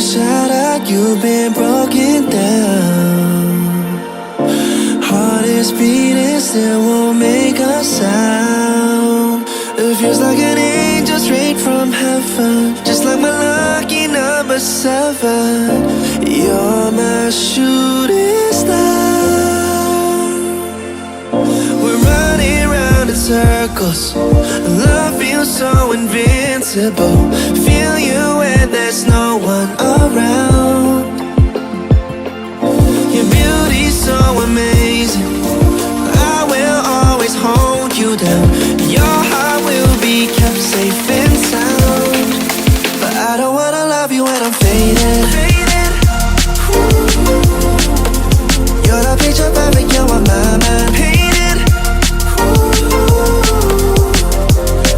shout out, you've been broken down. Heart is beating, still won't make a sound. It feels like an angel straight from heaven, just like my lucky number 7. You're my shooting star. We're running round in circles, love feels so invincible. Feel you when there's no one around. Your beauty's so amazing, I will always hold you down. Your heart will be kept safe and sound. But I don't wanna love you when I'm faded. You're the picture perfect, you're on my mind. Painted.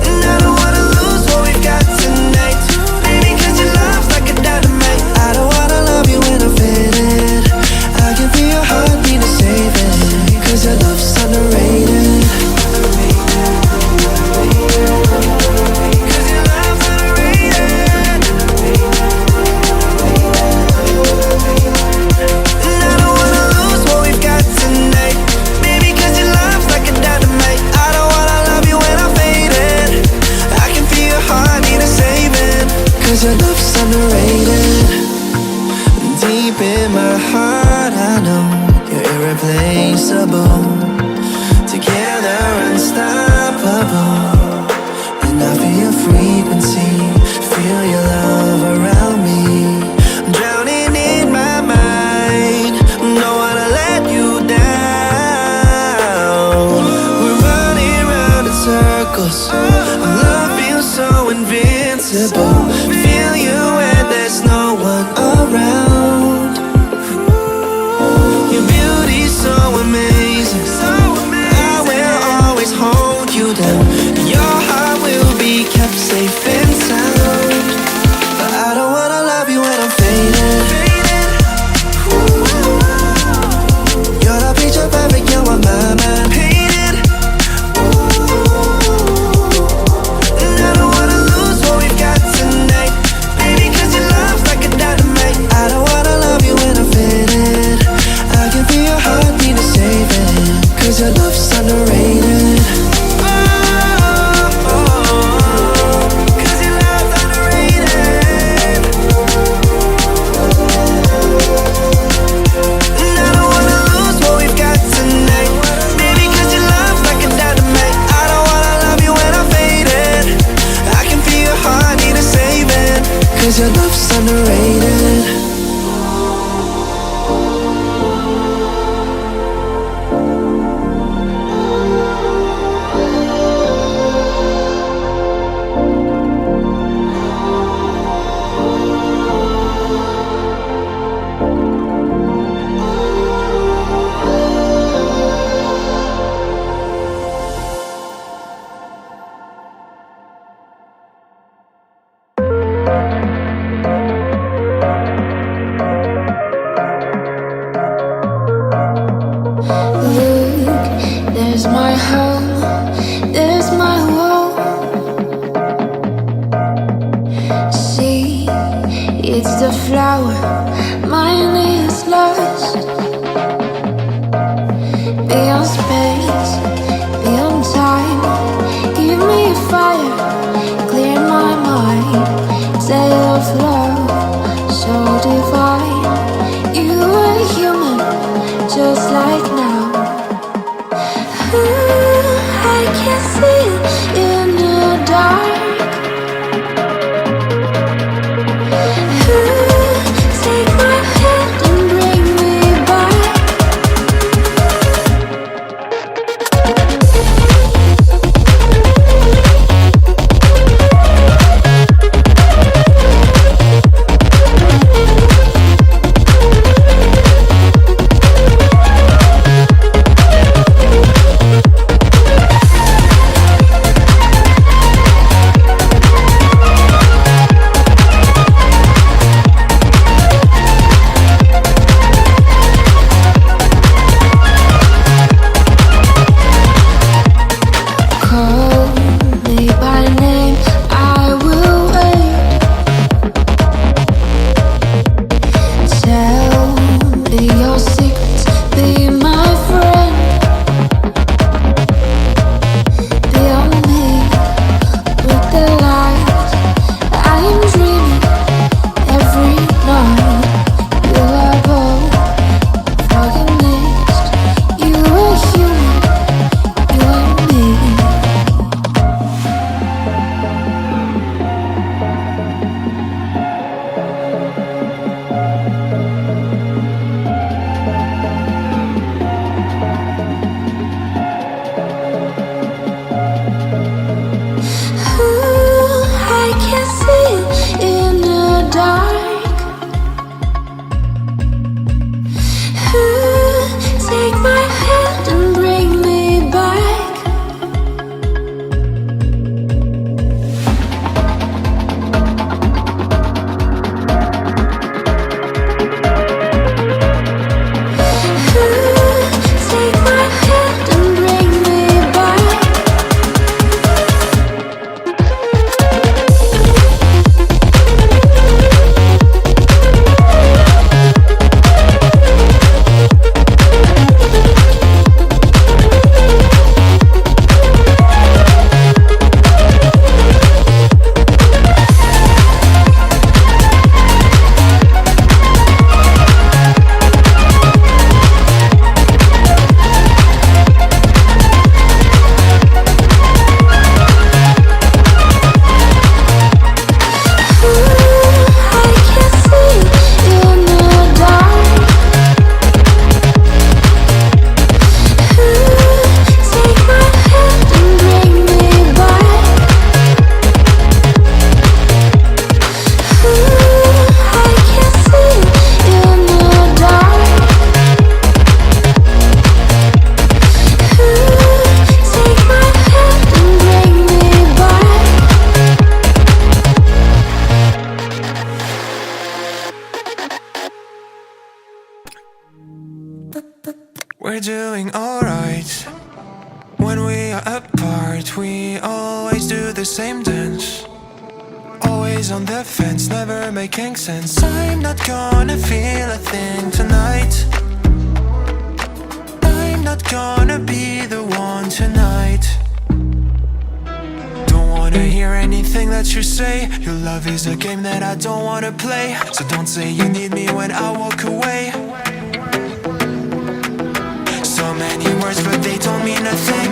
And I don't wanna lose what we've got tonight, baby, cause your love's like a dynamite. I don't wanna love you when I'm faded. I can feel your heartbeat to save it, cause your love's underrated. Cause your love's underrated. Deep in my heart I know you're irreplaceable. Together unstoppable. And I feel your frequency, feel your love around me. I'm drowning in my mind, don't wanna let you down. We're running round in circles, love feels so invincible. Feel you when there's no one around. Your beauty's so amazing, I will always hold you down. Your heart will be kept safe and sound. But I don't wanna love you when I'm faded. You're the picture perfect, you're on my mind. Painted. And I don't wanna lose what we've got tonight, baby, cause your love's like a dynamite. I don't wanna love you when I'm faded. I can feel your heartbeat to save it, cause your love's underrated. Cause your love's underrated. And I don't wanna lose what we've got tonight, baby, cause your love's like a dynamite. I don't wanna love you when I'm faded. I can feel your heart need a saving, cause your love's underrated. There's my home, there's my world. See, it's the flower, mine is lost. Beyond space, beyond time, give me a fire, clear my mind. Tale of love, so divine. You are human, just like now. I can see it in the dark. Take my hand and bring me back. we're doing alright. When we are apart, we always do the same dance. Always on the fence, never making sense. I'm not gonna feel a thing tonight. I'm not gonna be the one tonight. Don't wanna hear anything that you say. Your love is a game that I don't wanna play. So don't say you need me when I walk away. So many words but they don't mean a thing.